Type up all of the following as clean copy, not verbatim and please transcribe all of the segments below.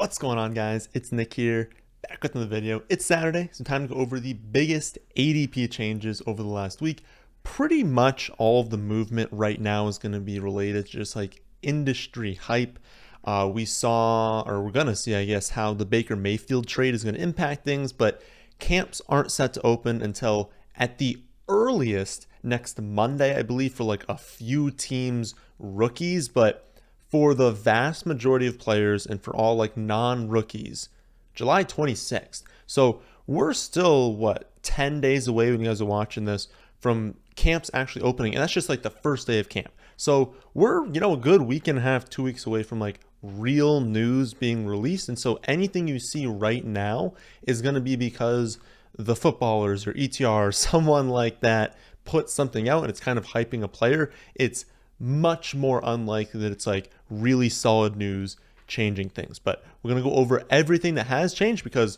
What's going on, guys? It's Nick here, back with another video. It's Saturday, so time to go over the biggest ADP changes over the last week. Pretty much all of the movement right now is going to be related to just like industry hype. We're going to see, I guess, how the Baker Mayfield trade is going to impact things, but camps aren't set to open until at the earliest next Monday, I believe, for like a few teams' rookies, but for the vast majority of players and for all like non-rookies, July 26th. So we're still, 10 days away when you guys are watching this from camps actually opening. And that's just like the first day of camp. So we're, a good week and a half, 2 weeks away from like real news being released. And so anything you see right now is going to be because the footballers or ETR or someone like that put something out and it's kind of hyping a player. It's much more unlikely that it's like really solid news changing things. But we're going to go over everything that has changed because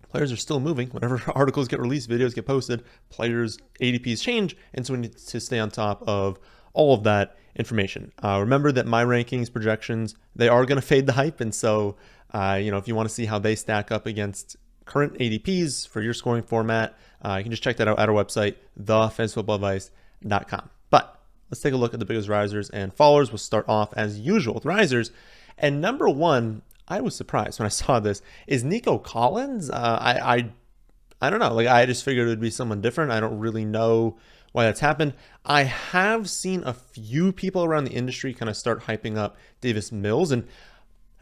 players are still moving. Whenever articles get released, videos get posted, players' ADPs change. And so we need to stay on top of all of that information. Remember that my rankings, projections, they are going to fade the hype. And so, if you want to see how they stack up against current ADPs for your scoring format, you can just check that out at our website, thefantasyfootballadvice.com. But let's take a look at the biggest risers and fallers. We'll start off as usual with risers. And number one, I was surprised when I saw this, is Nico Collins. I don't know. Like, I just figured it would be someone different. I don't really know why that's happened. I have seen a few people around the industry kind of start hyping up Davis Mills, and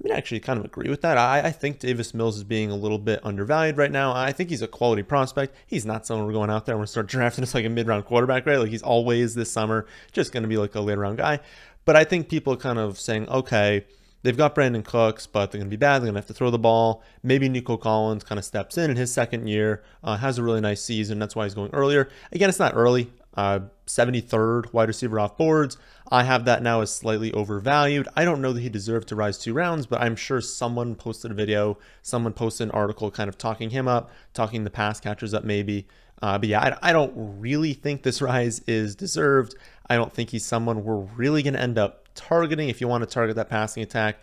I actually kind of agree with that. I think Davis Mills is being a little bit undervalued right now. I think he's a quality prospect. He's not someone we're going out there and we're going to start drafting as like a mid-round quarterback, right? Like, he's always this summer just going to be like a late-round guy. But I think people are kind of saying, okay, they've got Brandon Cooks, but they're going to be bad. They're going to have to throw the ball. Maybe Nico Collins kind of steps in his second year, has a really nice season. That's why he's going earlier. Again, it's not early. 73rd wide receiver off boards. I have that now as slightly overvalued. I don't know that he deserved to rise 2 rounds, but I'm sure someone posted a video, someone posted an article kind of talking him up, talking the pass catchers up maybe. But yeah, I don't really think this rise is deserved. I don't think he's someone we're really going to end up targeting. If you want to target that passing attack,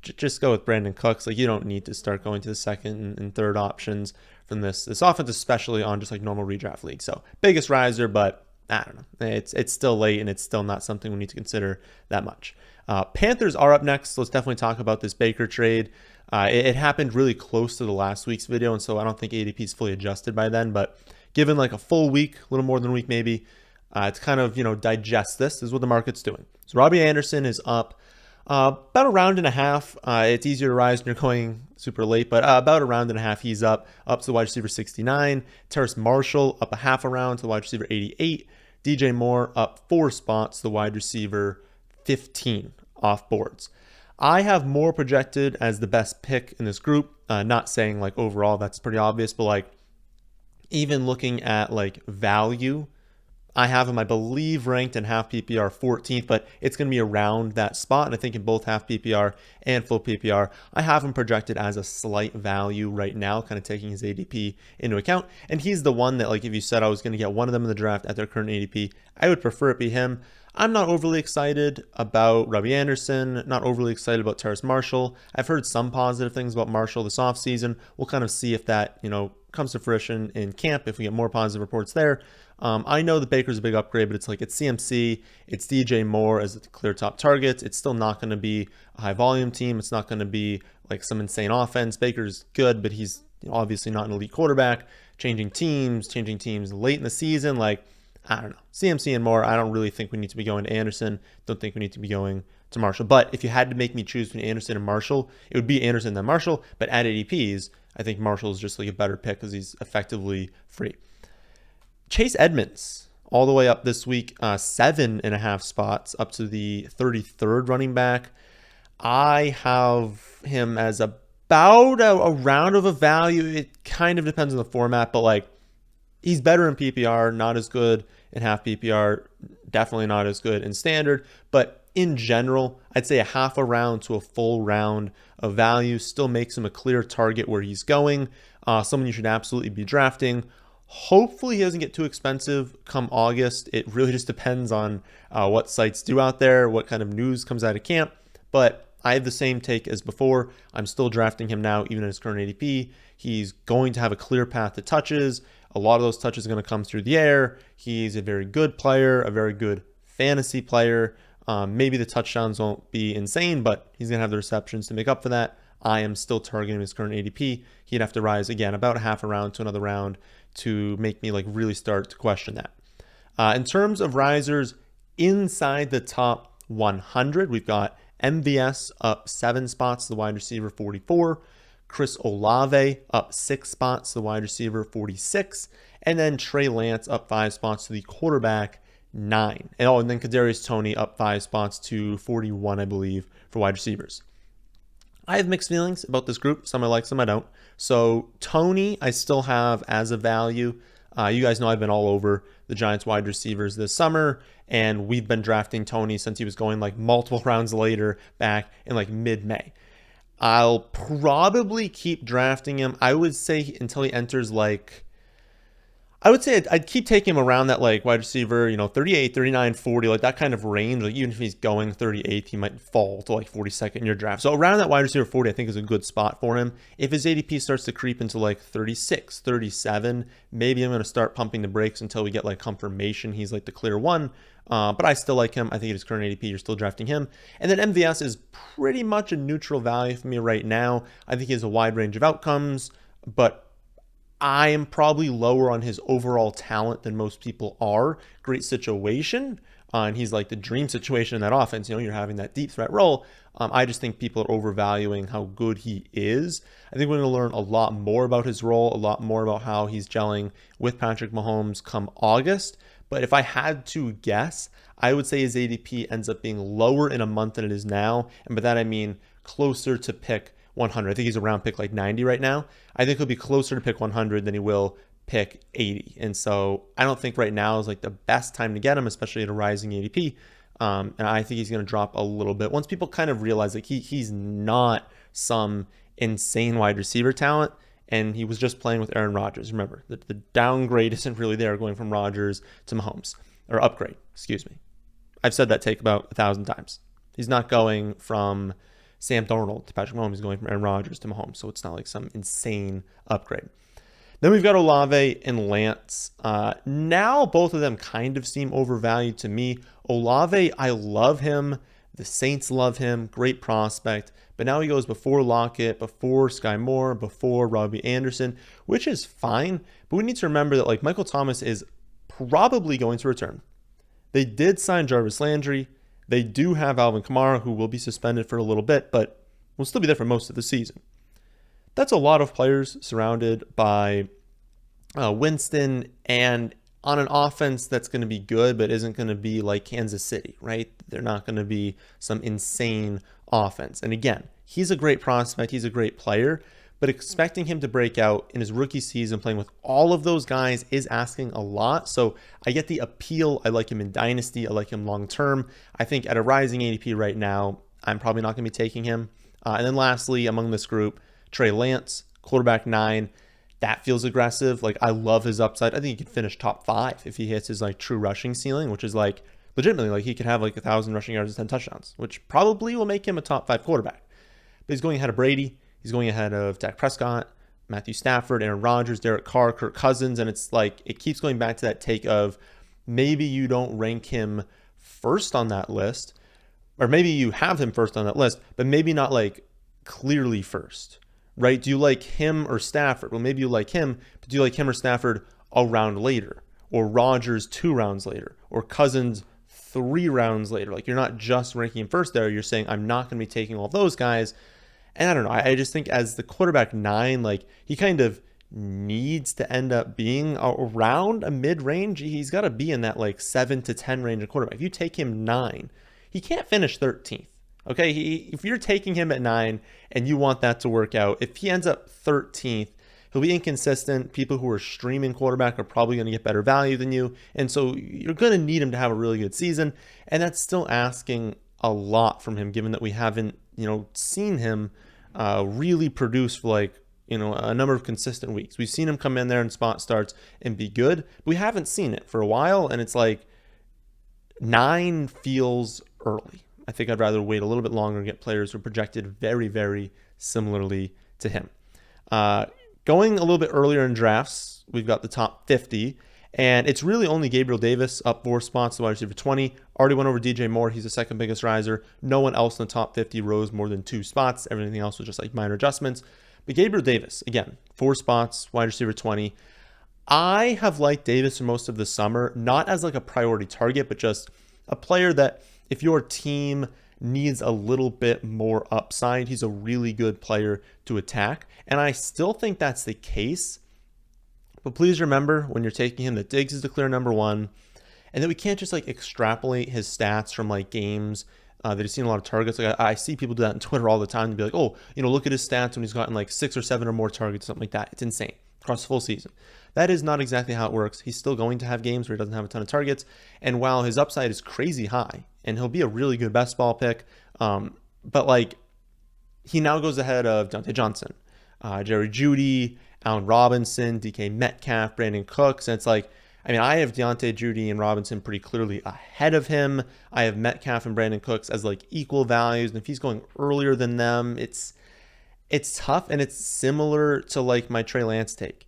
just go with Brandon Cooks. Like, you don't need to start going to the second and third options from this offense, especially on just like normal redraft league. So biggest riser, but I don't know. It's still late and it's still not something we need to consider that much. Panthers are up next. So let's definitely talk about this Baker trade. It happened really close to the last week's video, and so I don't think ADP is fully adjusted by then. But given like a full week, a little more than a week maybe, to kind of digest this is what the market's doing. So Robbie Anderson is up about a round and a half. It's easier to rise when you're going super late, but about a round and a half. He's up to the wide receiver 69. Terrace Marshall up a half a round to the wide receiver 88. DJ Moore up 4 spots to the wide receiver 15 off boards. I have Moore projected as the best pick in this group. Not saying like overall that's pretty obvious, but like even looking at like value, I have him, I believe, ranked in half PPR 14th, but it's going to be around that spot. And I think in both half PPR and full PPR, I have him projected as a slight value right now, kind of taking his ADP into account. And he's the one that, like, if you said I was going to get one of them in the draft at their current ADP, I would prefer it be him. I'm not overly excited about Robbie Anderson, not overly excited about Terrace Marshall. I've heard some positive things about Marshall this offseason. We'll kind of see if that, comes to fruition in camp, if we get more positive reports there. I know that Baker's a big upgrade, but it's CMC, it's DJ Moore as the clear top targets. It's still not going to be a high volume team. It's not going to be like some insane offense. Baker's good, but he's obviously not an elite quarterback. Changing teams late in the season. Like, I don't know. CMC and Moore, I don't really think we need to be going to Anderson. Don't think we need to be going to Marshall. But if you had to make me choose between Anderson and Marshall, it would be Anderson than Marshall. But at ADPs, I think Marshall is just like a better pick because he's effectively free. Chase Edmonds, all the way up this week, 7.5 spots up to the 33rd running back. I have him as about a round of a value. It kind of depends on the format, but like, he's better in PPR, not as good in half PPR, definitely not as good in standard. But in general, I'd say a half a round to a full round of value still makes him a clear target where he's going. Someone you should absolutely be drafting. Hopefully he doesn't get too expensive come August. It really just depends on what sites do out there, what kind of news comes out of camp. But I have the same take as before. I'm still drafting him now, even in his current ADP. He's going to have a clear path to touches. A lot of those touches are going to come through the air. He's a very good player, a very good fantasy player. Maybe the touchdowns won't be insane, but he's going to have the receptions to make up for that. I am still targeting his current ADP. He'd have to rise again about a half a round to another round to make me like really start to question that. In terms of risers inside the top 100, we've got MVS up 7 spots, the wide receiver 44. Chris Olave up 6 spots, the wide receiver 46. And then Trey Lance up 5 spots to the quarterback 9. And then Kadarius Toney up 5 spots to 41, I believe, for wide receivers. I have mixed feelings about this group. Some I like, some I don't. So Toney, I still have as a value. You guys know I've been all over the Giants wide receivers this summer, and we've been drafting Toney since he was going like multiple rounds later back in like mid-May. I'll probably keep drafting him. I would say until he enters I'd keep taking him around that like wide receiver, 38, 39, 40, like that kind of range. Like even if he's going 38th, he might fall to like 42nd in your draft. So around that wide receiver 40, I think is a good spot for him. If his ADP starts to creep into like 36, 37, maybe I'm going to start pumping the brakes until we get like confirmation he's like the clear one. But I still like him. I think at his current ADP, you're still drafting him. And then MVS is pretty much a neutral value for me right now. I think he has a wide range of outcomes, but I am probably lower on his overall talent than most people are. Great situation. And he's like the dream situation in that offense. You're having that deep threat role. I just think people are overvaluing how good he is. I think we're going to learn a lot more about his role, a lot more about how he's gelling with Patrick Mahomes come August. But if I had to guess, I would say his ADP ends up being lower in a month than it is now. And by that, I mean closer to pick 100. I think he's around pick like 90 right now. I think he'll be closer to pick 100 than he will pick 80. And so I don't think right now is like the best time to get him, especially at a rising ADP. And I think he's going to drop a little bit once people kind of realize like he's not some insane wide receiver talent. And he was just playing with Aaron Rodgers. Remember, the downgrade isn't really there going from Rodgers to Mahomes, or upgrade, excuse me. I've said that take about 1,000 times. He's not going from Sam Darnold to Patrick Mahomes, is going from Aaron Rodgers to Mahomes, so it's not like some insane upgrade. Then we've got Olave and Lance. Now both of them kind of seem overvalued to me. Olave, I love him. The Saints love him. Great prospect. But now he goes before Lockett, before Sky Moore, before Robbie Anderson, which is fine. But we need to remember that like Michael Thomas is probably going to return. They did sign Jarvis Landry. They do have Alvin Kamara, who will be suspended for a little bit, but will still be there for most of the season. That's a lot of players surrounded by Winston, and on an offense that's going to be good, but isn't going to be like Kansas City, right? They're not going to be some insane offense. And again, he's a great prospect. He's a great player, but expecting him to break out in his rookie season playing with all of those guys is asking a lot. So I get the appeal. I like him in Dynasty. I like him long-term. I think at a rising ADP right now, I'm probably not going to be taking him. And then lastly, among this group, Trey Lance, quarterback 9. That feels aggressive. Like, I love his upside. I think he could finish top 5 if he hits his like true rushing ceiling, which is like legitimately like he could have like 1,000 rushing yards and 10 touchdowns, which probably will make him a top 5 quarterback. But he's going ahead of Brady. He's going ahead of Dak Prescott, Matthew Stafford, Aaron Rodgers, Derek Carr, Kirk Cousins. And it's like, it keeps going back to that take of maybe you don't rank him first on that list, or maybe you have him first on that list, but maybe not like clearly first. Right? Do you like him or Stafford? Well, maybe you like him, but do you like him or Stafford a round later? Or Rodgers 2 rounds later? Or Cousins 3 rounds later? Like, you're not just ranking him first there. You're saying, I'm not going to be taking all those guys. And I don't know. I just think as the quarterback 9, like, he kind of needs to end up being around a mid-range. He's got to be in that, like, 7 to 10 range of quarterback. If you take him 9, he can't finish 13th. Okay, if you're taking him at 9 and you want that to work out, if he ends up 13th, he'll be inconsistent. People who are streaming quarterback are probably going to get better value than you. And so you're going to need him to have a really good season. And that's still asking a lot from him, given that we haven't, seen him really produce for like, a number of consistent weeks. We've seen him come in there in spot starts and be good, but we haven't seen it for a while. And it's like 9 feels early. I think I'd rather wait a little bit longer and get players who are projected very, very similarly to him. Going a little bit earlier in drafts, we've got the top 50, and it's really only Gabriel Davis up 4 spots to wide receiver 20. Already went over DJ Moore. He's the second biggest riser. No one else in the top 50 rose more than 2 spots. Everything else was just like minor adjustments. But Gabriel Davis, again, 4 spots, wide receiver 20. I have liked Davis for most of the summer, not as like a priority target, but just a player that if your team needs a little bit more upside, he's a really good player to attack. And I still think that's the case. But please remember when you're taking him that Diggs is the clear number 1, and that we can't just like extrapolate his stats from like games that he's seen a lot of targets. Like I see people do that on Twitter all the time to be like, oh, look at his stats when he's gotten like 6 or 7 or more targets, something like that. It's insane across the full season. That is not exactly how it works. He's still going to have games where he doesn't have a ton of targets. And while his upside is crazy high, and he'll be a really good best ball pick, but like he now goes ahead of Deontay Johnson, Jerry Jeudy, Allen Robinson, DK Metcalf, Brandon Cooks. And it's like, I have Deontay, Jeudy, and Robinson pretty clearly ahead of him. I have Metcalf and Brandon Cooks as like equal values. And if he's going earlier than them, it's tough. And it's similar to like my Trey Lance take.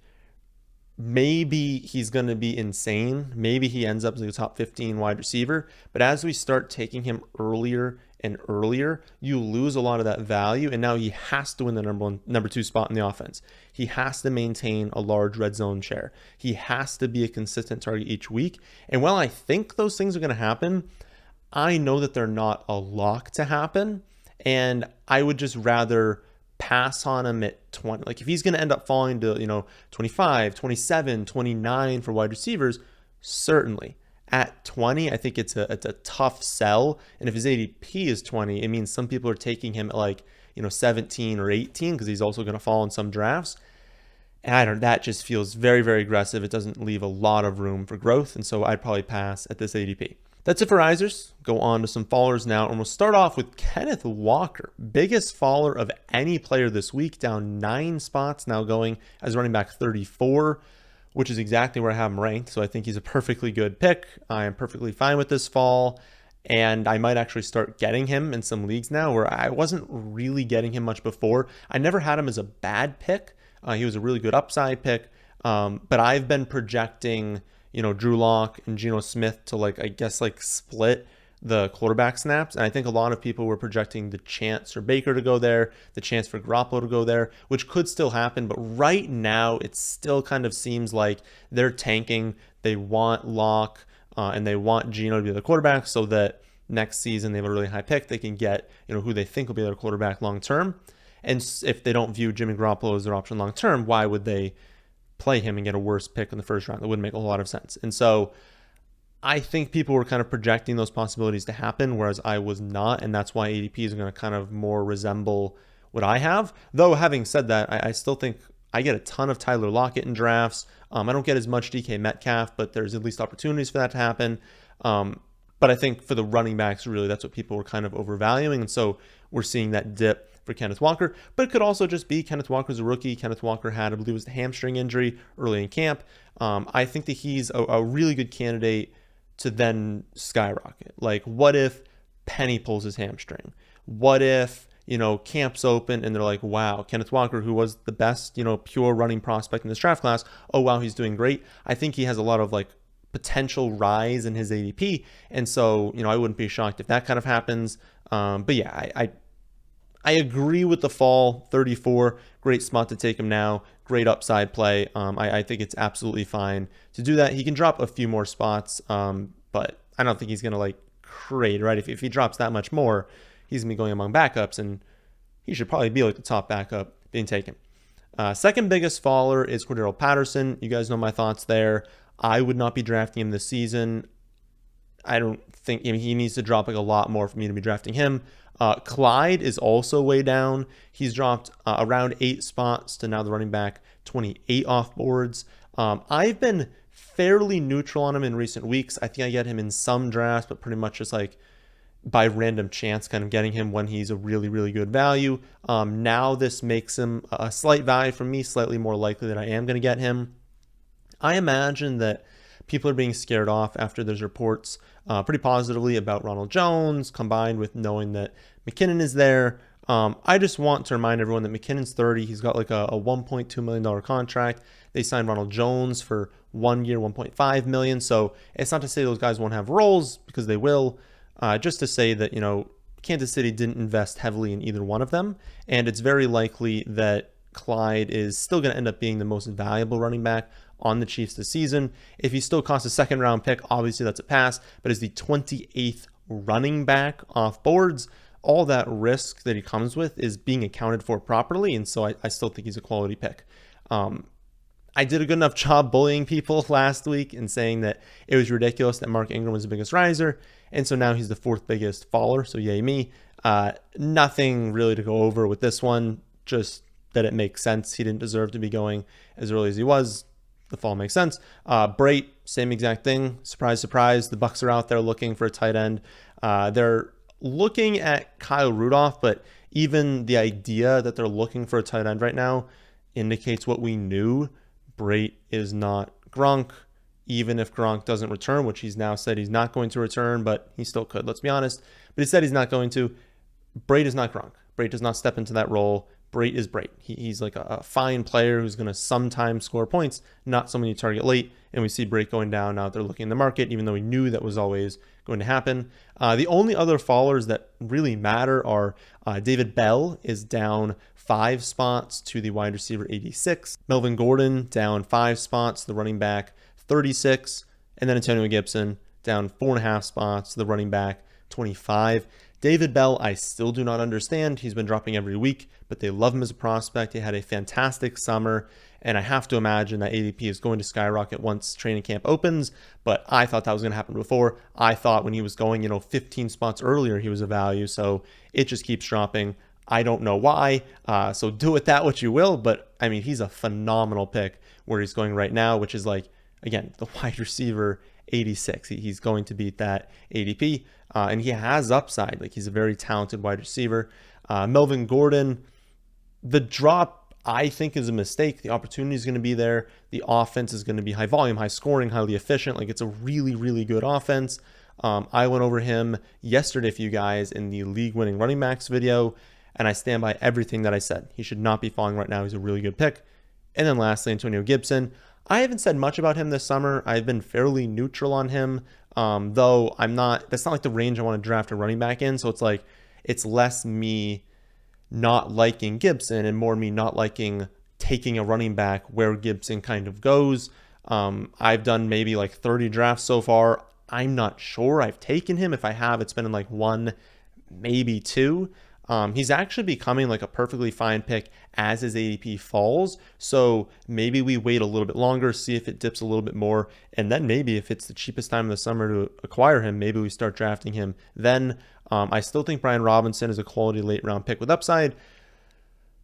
Maybe he's going to be insane. Maybe he ends up as a top 15 wide receiver. But as we start taking him earlier and earlier, you lose a lot of that value. And now he has to win the number 2 spot in the offense. He has to maintain a large red zone share. He has to be a consistent target each week. And while I think those things are going to happen, I know that they're not a lock to happen. And I would just rather pass on him at 20. Like if he's going to end up falling to, 25, 27, 29 for wide receivers, certainly. At 20, I think it's a tough sell. And if his ADP is 20, it means some people are taking him at like, 17 or 18 because he's also going to fall in some drafts. And that just feels very, very aggressive. It doesn't leave a lot of room for growth. And so I'd probably pass at this ADP. That's it for risers. Go on to some fallers now, and we'll start off with Kenneth Walker, biggest faller of any player this week, down 9 spots, now going as running back 34, which is exactly where I have him ranked. So I think he's a perfectly good pick. I am perfectly fine with this fall, and I might actually start getting him in some leagues now where I wasn't really getting him much before. I never had him as a bad pick. He was a really good upside pick, but I've been projecting Drew Lock and Geno Smith to split the quarterback snaps. And I think a lot of people were projecting the chance for Baker to go there, the chance for Garoppolo to go there, which could still happen. But right now, it still kind of seems like they're tanking. They want Lock and they want Geno to be the quarterback so that next season they have a really high pick. They can get who they think will be their quarterback long term. And if they don't view Jimmy Garoppolo as their option long term, why would they play him and get a worse pick in the first round? That wouldn't make a lot of sense. And so I think people were kind of projecting those possibilities to happen, whereas I was not. And that's why ADP is going to kind of more resemble what I have. Though having said that, I still think I get a ton of Tyler Lockett in drafts. I don't get as much DK Metcalf, but there's at least opportunities for that to happen. But I think for the running backs, really, that's what people were kind of overvaluing. And so we're seeing that dip for Kenneth Walker. But it could also just be Kenneth Walker's a rookie. Kenneth Walker had, I believe it was the hamstring injury early in camp. I think that he's a really good candidate to then skyrocket. Like, what if Penny pulls his hamstring? What if, camp's open and they're like, wow, Kenneth Walker, who was the best, pure running prospect in this draft class. Oh, wow, he's doing great. I think he has a lot of potential rise in his ADP. And so, I wouldn't be shocked if that kind of happens. But yeah, I agree with the fall. 34, great spot to take him now. Great upside play. I think it's absolutely fine to do that. He can drop a few more spots, but I don't think he's going to create, right? If he drops that much more, he's going to be going among backups, and he should probably be the top backup being taken. Second biggest faller is Cordarrelle Patterson. You guys know my thoughts there. I would not be drafting him this season. I don't think he needs to drop a lot more for me to be drafting him. Clyde is also way down. He's dropped around 8 spots to now the running back 28 off boards. I've been fairly neutral on him in recent weeks. I think I get him in some drafts, but pretty much just by random chance kind of getting him when he's a really, really good value. Now this makes him a slight value for me, slightly more likely that I am going to get him. I imagine that people are being scared off after there's reports pretty positively about Ronald Jones, combined with knowing that McKinnon is there. I just want to remind everyone that McKinnon's 30. He's got like a $1.2 million contract. They signed Ronald Jones for 1 year, $1.5 million. So it's not to say those guys won't have roles, because they will. Just to say that, Kansas City didn't invest heavily in either one of them. And it's very likely that Clyde is still going to end up being the most valuable running back on the Chiefs this season. If he still costs a second round pick, obviously that's a pass, but as the 28th running back off boards, all that risk that he comes with is being accounted for properly. And so I still think he's a quality pick. I did a good enough job bullying people last week and saying that it was ridiculous that Mark Ingram was the biggest riser. And so now he's the 4th biggest faller. So yay me. Nothing really to go over with this one. Just that it makes sense. He didn't deserve to be going as early as he was. The fall makes sense. Brate, same exact thing. Surprise, surprise. The Bucs are out there looking for a tight end. They're looking at Kyle Rudolph, but even the idea that they're looking for a tight end right now indicates what we knew. Brate is not Gronk, even if Gronk doesn't return, which he's now said he's not going to return, but he still could, let's be honest. But he said he's not going to. Brate is not Gronk. Brate does not step into that role. Brate is Brate. He's like a fine player who's going to sometimes score points, not someone you target late. And we see Brate going down now that they're looking in the market, even though we knew that was always going to happen. The only other fallers that really matter are David Bell is down 5 spots to the wide receiver 86. Melvin Gordon down 5 spots to the running back 36. And then Antonio Gibson down 4.5 spots to the running back 25. David Bell, I still do not understand. He's been dropping every week, but they love him as a prospect. He had a fantastic summer, and I have to imagine that ADP is going to skyrocket once training camp opens, but I thought that was going to happen before. I thought when he was going, 15 spots earlier, he was a value, so it just keeps dropping. I don't know why, so do with that what you will, but I mean, he's a phenomenal pick where he's going right now, which is like, again, the wide receiver 86. He's going to beat that ADP, and he has upside. Like, he's a very talented wide receiver. Melvin Gordon, the drop, I think, is a mistake. The opportunity is going to be there. The offense is going to be high volume, high scoring, highly efficient. Like, it's a really, really good offense. I went over him yesterday for you guys in the league-winning running backs video, and I stand by everything that I said. He should not be falling right now. He's a really good pick. And then lastly, Antonio Gibson. I haven't said much about him this summer. I've been fairly neutral on him, though that's not like the range I want to draft a running back in. So it's like, it's less me not liking Gibson and more me not liking taking a running back where Gibson kind of goes. I've done maybe like 30 drafts so far. I'm not sure I've taken him. If I have, it's been in like 1, maybe 2. He's actually becoming like a perfectly fine pick as his ADP falls. So maybe we wait a little bit longer, see if it dips a little bit more. And then maybe if it's the cheapest time of the summer to acquire him, maybe we start drafting him then. I still think Brian Robinson is a quality late round pick with upside.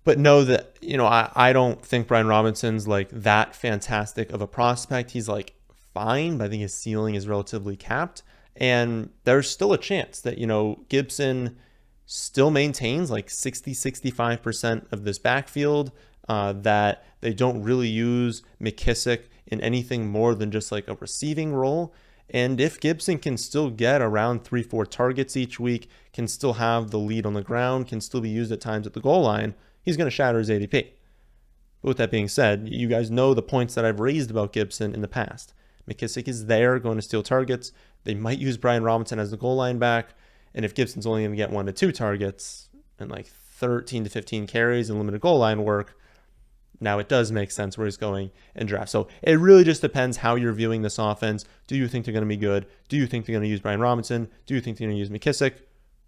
But know that, I don't think Brian Robinson's like that fantastic of a prospect. He's like fine, but I think his ceiling is relatively capped. And there's still a chance that, Gibson still maintains like 60-65% of this backfield, that they don't really use McKissick in anything more than just like a receiving role. And if Gibson can still get around 3-4 targets each week, can still have the lead on the ground, can still be used at times at the goal line, he's going to shatter his ADP. But with that being said, you guys know the points that I've raised about Gibson in the past. McKissick is there going to steal targets. They might use Brian Robinson as the goal line back. And if Gibson's only going to get 1 to 2 targets and like 13 to 15 carries and limited goal line work, now it does make sense where he's going and draft. So it really just depends how you're viewing this offense. Do you think they're going to be good? Do you think they're going to use Brian Robinson? Do you think they're going to use McKissick?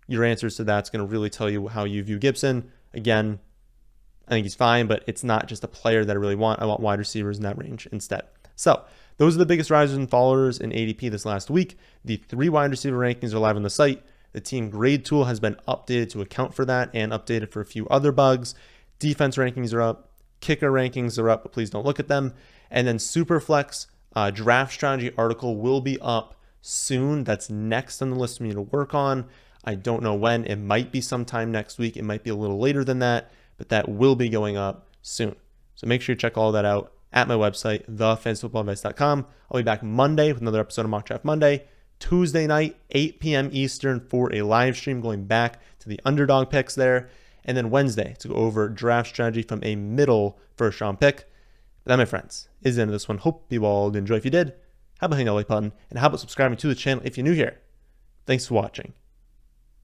Your answers to that's going to really tell you how you view Gibson. Again, I think he's fine, but it's not just a player that I really want. I want wide receivers in that range instead. So those are the biggest risers and fallers in ADP this last week. The 3 wide receiver rankings are live on the site. The team grade tool has been updated to account for that and updated for a few other bugs. Defense rankings are up. Kicker rankings are up, but please don't look at them. And then Superflex draft strategy article will be up soon. That's next on the list for me to work on. I don't know when. It might be sometime next week. It might be a little later than that, but that will be going up soon. So make sure you check all that out at my website, thefantasyfootballadvice.com. I'll be back Monday with another episode of Mock Draft Monday. Tuesday night, 8 p.m. Eastern for a live stream going back to the underdog picks there. And then Wednesday to go over draft strategy from a middle first round pick. That, my friends, is the end of this one. Hope you all did enjoy. If you did, how about hitting that like button and how about subscribing to the channel if you're new here? Thanks for watching.